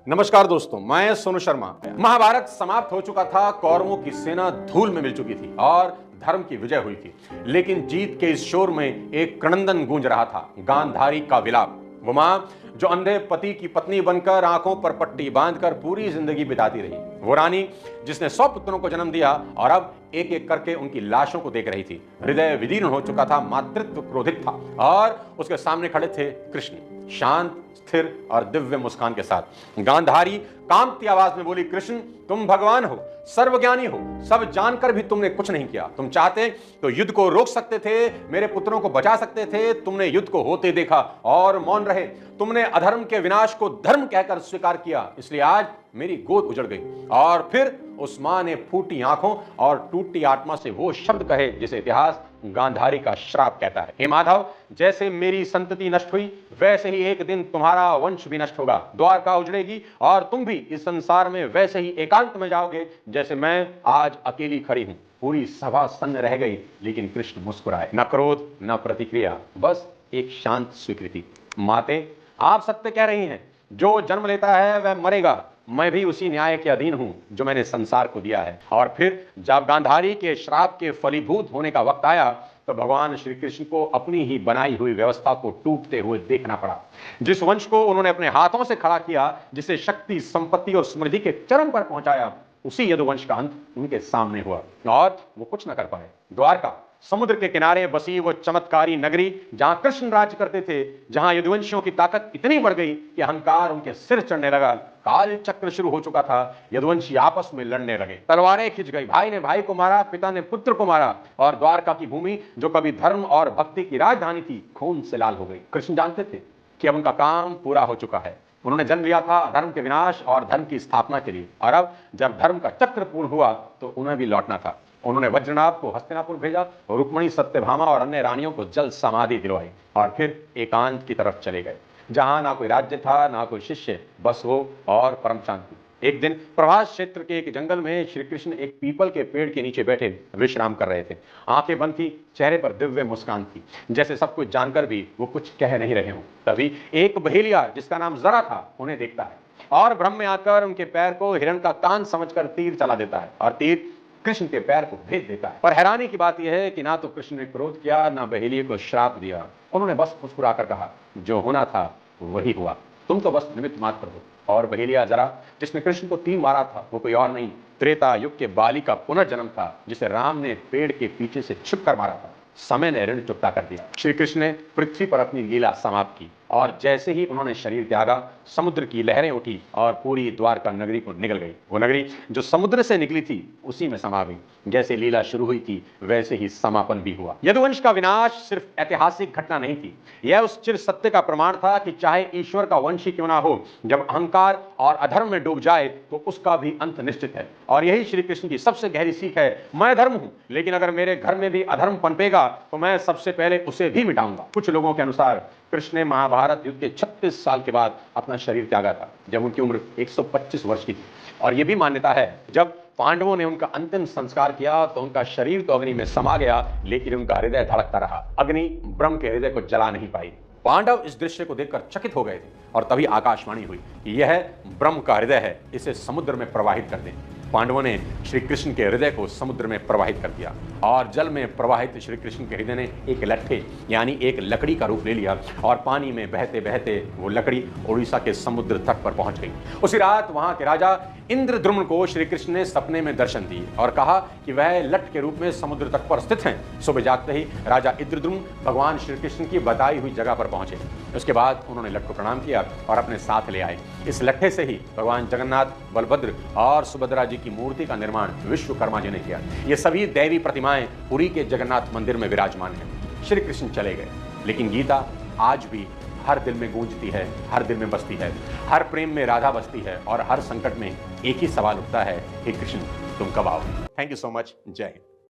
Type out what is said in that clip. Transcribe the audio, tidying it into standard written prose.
नमस्कार दोस्तों, मैं सोनू शर्मा। महाभारत समाप्त हो चुका था, कौरवों की सेना धूल में मिल चुकी थी और धर्म की विजय हुई थी। लेकिन जीत के इस शोर में एक क्रंदन गूंज रहा था, गांधारी का विलाप। वो मां जो अंधे पति की पत्नी बनकर आंखों पर पट्टी बांधकर पूरी जिंदगी बिताती रही, वो रानी जिसने 100 पुत्रों को जन्म दिया और अब एक एक करके उनकी लाशों को देख रही थी। हृदय विदीर्ण हो चुका था, मातृत्व क्रोधित था और उसके सामने खड़े थे कृष्ण, शांत, स्थिर और दिव्य मुस्कान के साथ। गांधारी कांपती आवाज में बोली, कृष्ण तुम भगवान हो, सर्वज्ञानी हो, सब जानकर भी तुमने कुछ नहीं किया। तुम चाहते तो युद्ध को रोक सकते थे, मेरे पुत्रों को बचा सकते थे। तुमने युद्ध को होते देखा और मौन रहे। तुमने अधर्म के विनाश को धर्म कहकर स्वीकार किया, इसलिए आज मेरी गोद उजड़ गई। और फिर उस मां ने फूटी आंखों और टूटी आत्मा से वो शब्द कहे जिसे इतिहास गांधारी का श्राप कहता है। हे माधव, जैसे मेरी संतति नष्ट हुई, वैसे ही एक दिन तुम्हारा वंश भी नष्ट होगा। द्वारका उजड़ेगी और तुम भी इस संसार में वैसे ही एकांत में जाओगे जैसे मैं आज अकेली खड़ी हूं। पूरी सभा सन्न रह गई, लेकिन कृष्ण मुस्कुराए। न क्रोध न प्रतिक्रिया, बस एक शांत स्वीकृति। माते, आप सत्य कह रही हैं, जो जन्म लेता है वह मरेगा। मैं भी उसी न्याय के अधीन हूं जो मैंने संसार को दिया है। और फिर जब गांधारी के श्राप के फलीभूत होने का वक्त आया, तो भगवान श्री कृष्ण को अपनी ही बनाई हुई व्यवस्था को टूटते हुए देखना पड़ा। जिस वंश को उन्होंने अपने हाथों से खड़ा किया, जिसे शक्ति, संपत्ति और समृद्धि के चरम पर पहुंचाया, उसी यदुवंश का अंत उनके सामने हुआ और वो कुछ न कर पाए। द्वारका, समुद्र के किनारे बसी वो चमत्कारी नगरी जहां कृष्ण राज्य करते थे, जहां यदुवंशियों की ताकत इतनी बढ़ गई कि अहंकार उनके सिर चढ़ने लगा। काल चक्र शुरू हो चुका था, यदुवंशी आपस में लड़ने लगे, तलवारें खिंच गई, भाई ने भाई को मारा, पिता ने पुत्र को मारा और द्वारका की भूमि जो कभी धर्म और भक्ति की राजधानी थी, खून से लाल हो गई। कृष्ण जानते थे कि अब उनका काम पूरा हो चुका है। उन्होंने जन्म लिया था धर्म के विनाश और धर्म की स्थापना के लिए, और अब जब धर्म का चक्र पूर्ण हुआ तो उन्हें भी लौटना था। उन्होंने वज्रनाभ को हस्तिनापुर भेजा, रुक्मणी, सत्यभामा और अन्य रानियों को जल समाधि दिलवाई और फिर एकांत की तरफ चले गए, जहां ना कोई राज्य था, ना कोई शिष्य, बस वो और परम शांति। एक दिन प्रभास क्षेत्र के एक जंगल में श्री कृष्ण एक पीपल के पेड़ के नीचे बैठे विश्राम कर रहे थे। आंखें बंद थी, चेहरे पर दिव्य मुस्कान थी, जैसे सब कुछ जानकर भी वो कुछ कह नहीं रहे हों। तभी एक बहेलिया जिसका नाम जरा था उन्हें देखता है और भ्रम में आकर उनके पैर को हिरण का कान समझकर तीर चला देता है और तीर कृष्ण के पैर को भेद देता है। पर हैरानी की बात यह है कि ना तो कृष्ण ने क्रोध किया, ना बहेलिये को श्राप दिया। उन्होंने बस मुस्कुराकर कहा, जो होना था वही हुआ, तुम तो बस निमित्त मात्र हो। और बहेलिया जरा, जिसने कृष्ण को तीर मारा था, वो कोई और नहीं, त्रेता युग के बाली का पुनर्जन्म था, जिसे राम ने पेड़ के पीछे से छुप कर मारा था। समय ने ऋण चुकता कर दिया। श्री कृष्ण ने पृथ्वी पर अपनी लीला समाप्त की और जैसे ही उन्होंने शरीर त्यागा, समुद्र की लहरें उठी और पूरी द्वारका नगरी को निगल गई। वो नगरी जो समुद्र से निकली थी उसी में समा गई। जैसे लीला शुरू हुई थी वैसे ही समापन भी हुआ। यदुवंश का विनाश सिर्फ ऐतिहासिक घटना नहीं थी, यह उस चिर सत्य का प्रमाण था कि चाहे ईश्वर का वंश ही क्यों ना हो, जब अहंकार और अधर्म में डूब जाए तो उसका भी अंत निश्चित है। और यही श्री कृष्ण की सबसे गहरी सीख है। मैं धर्म हूं, लेकिन अगर मेरे घर में भी अधर्म पनपेगा तो मैं सबसे पहले उसे भी मिटाऊंगा। कुछ लोगों के अनुसार कृष्ण ने महाभारत युद्ध के 36 साल के बाद अपना शरीर त्यागा था, जब उनकी उम्र 125 वर्ष की थी। और यह भी मान्यता है, जब पांडवों ने उनका अंतिम संस्कार किया तो उनका शरीर तो अग्नि में समा गया, लेकिन उनका हृदय धड़कता रहा। अग्नि ब्रह्म के हृदय को जला नहीं पाई। पांडव इस दृश्य को देखकर चकित हो गए थे और तभी आकाशवाणी हुई कि यह ब्रह्म का हृदय है, इसे समुद्र में प्रवाहित कर दें। पांडवों ने श्री कृष्ण के हृदय को समुद्र में प्रवाहित कर दिया और जल में प्रवाहित श्री कृष्ण के हृदय ने एक लट्ठे यानी एक लकड़ी का रूप ले लिया और पानी में बहते बहते वो लकड़ी उड़ीसा के समुद्र तट पर पहुंच गई। उसी रात वहां के राजा इंद्रद्रुम्न को श्री कृष्ण ने सपने में दर्शन दिए और कहा कि वह लट्ठ के रूप में समुद्र तट पर स्थित हैं। सुबह जागते ही राजा इंद्रद्रुम्न भगवान श्री कृष्ण की बताई हुई जगह पर पहुंचे। उसके बाद उन्होंने लट्ठ को प्रणाम किया और अपने साथ ले आए। इस लट्ठे से ही भगवान जगन्नाथ, बलभद्र और सुभद्रा जी की मूर्ति का निर्माण विश्वकर्मा जी ने किया। ये सभी दैवी प्रतिमाएं पुरी के जगन्नाथ मंदिर में विराजमान हैं। श्री कृष्ण चले गए, लेकिन गीता आज भी हर दिल में गूंजती है, हर दिल में बसती है। हर प्रेम में राधा बसती है और हर संकट में एक ही सवाल उठता है, हे कृष्ण तुम कब आओगे। Thank you so much. जय हिंद।